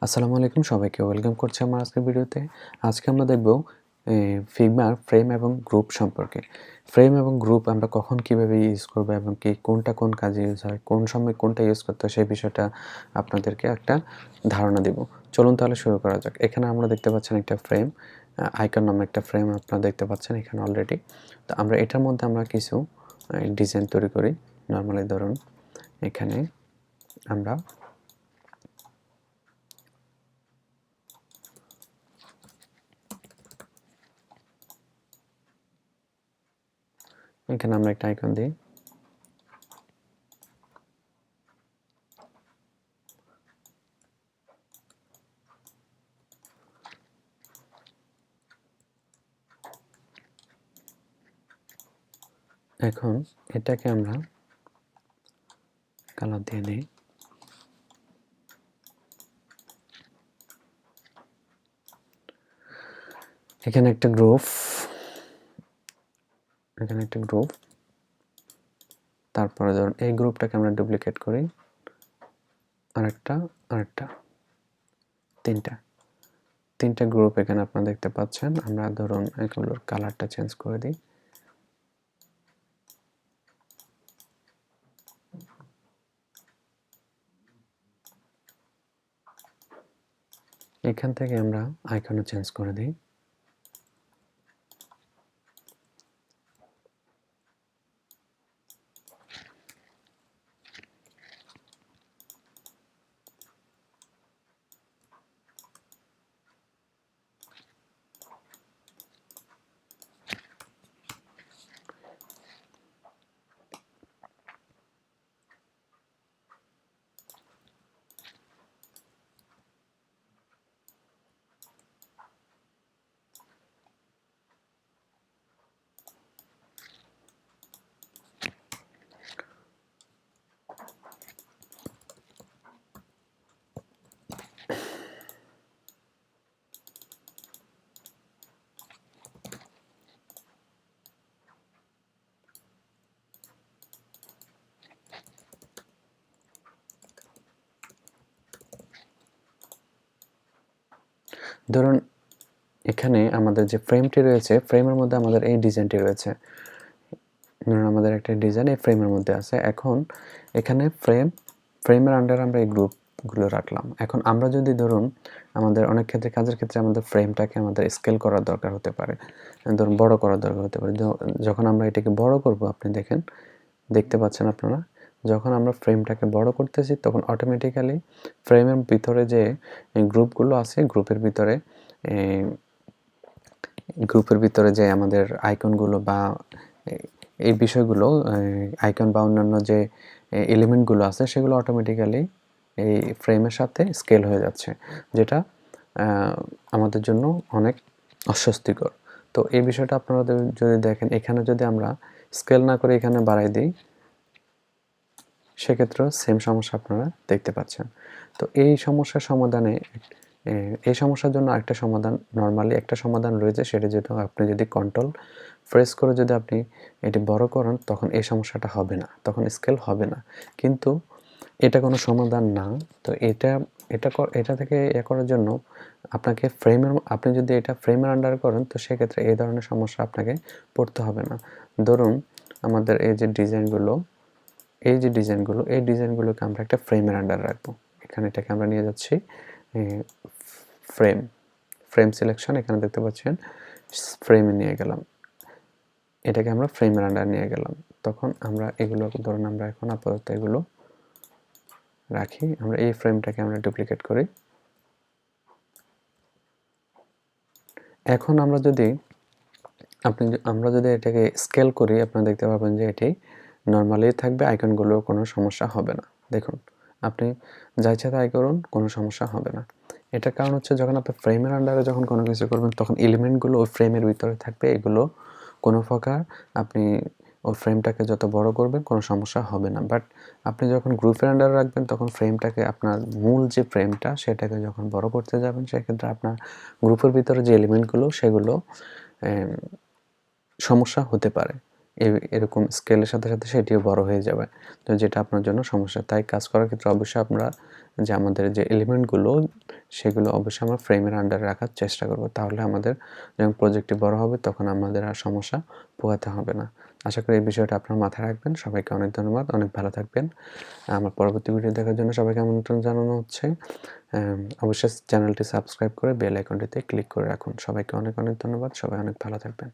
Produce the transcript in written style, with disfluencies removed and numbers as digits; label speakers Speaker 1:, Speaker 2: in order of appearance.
Speaker 1: আসসালামু আলাইকুম, সবাইকে ওয়েলকাম করছি আমার আজকের ভিডিওতে। আজকে আমরা দেখব ফিগমার ফ্রেম এবং গ্রুপ সম্পর্কে। ফ্রেম এবং গ্রুপ আমরা কখন কিভাবে ইউজ করব এবং কোনটা কোন কাজে ইউজ হয়, কোন সময় কোনটা ইউজ করতে হয় সেই বিষয়টা আপনাদেরকে একটা ধারণা দেব। চলুন তাহলে শুরু করা যাক। এখানে আমরা দেখতে পাচ্ছেন একটা ফ্রেম, আইকন নামে একটা ফ্রেম আপনারা দেখতে পাচ্ছেন এখানে অলরেডি। তো আমরা এটার মধ্যে আমরা কিছু ডিজাইন তৈরি করি। নরমালি ধরুন এখানে আমরা একটা আইকন দিই। এখন এটাকে আমরা কালার দিয়ে দিই। এখানে একটা গ্রুপ, তারপরে ধরুন এই গ্রুপটাকে আমরা ডুপ্লিকেট করি, আরেকটা তিনটা গ্রুপ এখানে আপনারা দেখতে পাচ্ছেন। আমরা ধরুন এগুলোর কালারটা চেঞ্জ করে দিই। এখান থেকে আমরা আইকনও চেঞ্জ করে দিই। ধরুন এখানে আমাদের যে ফ্রেমটি রয়েছে, ফ্রেমের মধ্যে আমাদের এই ডিজাইনটি রয়েছে। ধরুন আমাদের একটা ডিজাইন এই ফ্রেমের মধ্যে আছে। এখন এখানে ফ্রেমের আন্ডারে আমরা এই গ্রুপগুলো রাখলাম। এখন আমরা যদি ধরুন আমাদের অনেক ক্ষেত্রে কাজের ক্ষেত্রে আমাদের ফ্রেমটাকে আমাদের স্কেল করার দরকার হতে পারে, ধরুন বড় করার দরকার হতে পারে। যখন আমরা এটাকে বড় করব, আপনি দেখতে পাচ্ছেন আপনারা, যখন আমরা ফ্রেমটাকে বড় করতেছি তখন অটোমেটিক্যালি ফ্রেমের ভিতরে যে গ্রুপগুলো আছে, গ্রুপের ভিতরে যে আমাদের আইকনগুলো বা এই বিষয়গুলো, আইকন বা অন্যান্য যে এলিমেন্টগুলো আছে সেগুলো অটোমেটিক্যালি এই ফ্রেমের সাথে স্কেল হয়ে যাচ্ছে, যেটা আমাদের জন্য অনেক অস্বস্তিকর। তো এই বিষয়টা আপনারা যদি দেখেন, এখানে যদি আমরা স্কেল না করে এখানে বাড়াই দিই, সেক্ষেত্রেও সেম সমস্যা আপনারা দেখতে পাচ্ছেন। তো এই সমস্যার জন্য একটা সমাধান, নর্মালি একটা সমাধান রয়েছে, সেটা যেটা আপনি যদি কন্ট্রোল প্রেস করে যদি আপনি এটি বড় করেন তখন এই সমস্যাটা হবে না, তখন স্কেল হবে না। কিন্তু এটা কোনো সমাধান না। তো এটা থেকে করার জন্য আপনি যদি এটা ফ্রেমের আন্ডার করেন তো সেক্ষেত্রে এই ধরনের সমস্যা আপনাকে পড়তে হবে না। ধরুন আমাদের এই ডিজাইনগুলোকে আমরা একটা ফ্রেমের আন্ডারে রাখবো। এখানে এটাকে আমরা নিয়ে যাচ্ছি ফ্রেম সিলেকশন, এখানে দেখতে পাচ্ছেন ফ্রেমে নিয়ে গেলাম, এটাকে আমরা ফ্রেমের আন্ডার নিয়ে গেলাম। তখন আমরা এগুলো ধরুন আমরা এখন আপাতত এগুলো রাখি। আমরা এই ফ্রেমটাকে আমরা ডুপ্লিকেট করি। এখন আমরা যদি এটাকে স্কেল করি, আপনারা দেখতে পাবেন যে এটি নর্মালি থাকবে, আইকনগুলোর কোনো সমস্যা হবে না। দেখুন, আপনি যা ইচ্ছা তাই করুন, কোনো সমস্যা হবে না। এটার কারণ হচ্ছে যখন আপনি ফ্রেমের আন্ডারে যখন কোনো কিছু করবেন তখন এলিমেন্টগুলো ওই ফ্রেমের ভিতরে থাকবে, এগুলো কোনো প্রকার আপনি ওই ফ্রেমটাকে যত বড় করবেন কোনো সমস্যা হবে না। বাট আপনি যখন গ্রুপের আন্ডারে রাখবেন তখন ফ্রেমটাকে, আপনার মূল যে ফ্রেমটা সেটাকে যখন বড় করতে যাবেন সেক্ষেত্রে আপনার গ্রুপের ভিতরে যে এলিমেন্টগুলো সেগুলো সমস্যা হতে পারে। এরকম স্কেলের সাথে সাথে সেটিও বড় হয়ে যাবে, তো যেটা আপনার জন্য সমস্যা। তাই কাজ করার ক্ষেত্রে অবশ্যই আমরা যে আমাদের যে এলিমেন্টগুলো সেগুলো অবশ্যই আমরা ফ্রেমের আন্ডারে রাখার চেষ্টা করব, তাহলে আমাদের যখন প্রজেক্টটি বড় হবে তখন আমাদের আর সমস্যা পোহাতে হবে না। আশা করি এই বিষয়টা আপনার মাথায় রাখবেন। সবাইকে অনেক ধন্যবাদ, অনেক ভালো থাকবেন। আমার পরবর্তী ভিডিও দেখার জন্য সবাইকে আমন্ত্রণ জানানো হচ্ছে। অবশ্যই চ্যানেলটি সাবস্ক্রাইব করে বেল আইকনটিতে ক্লিক করে রাখুন। সবাইকে অনেক অনেক ধন্যবাদ, সবাই অনেক ভালো থাকবেন।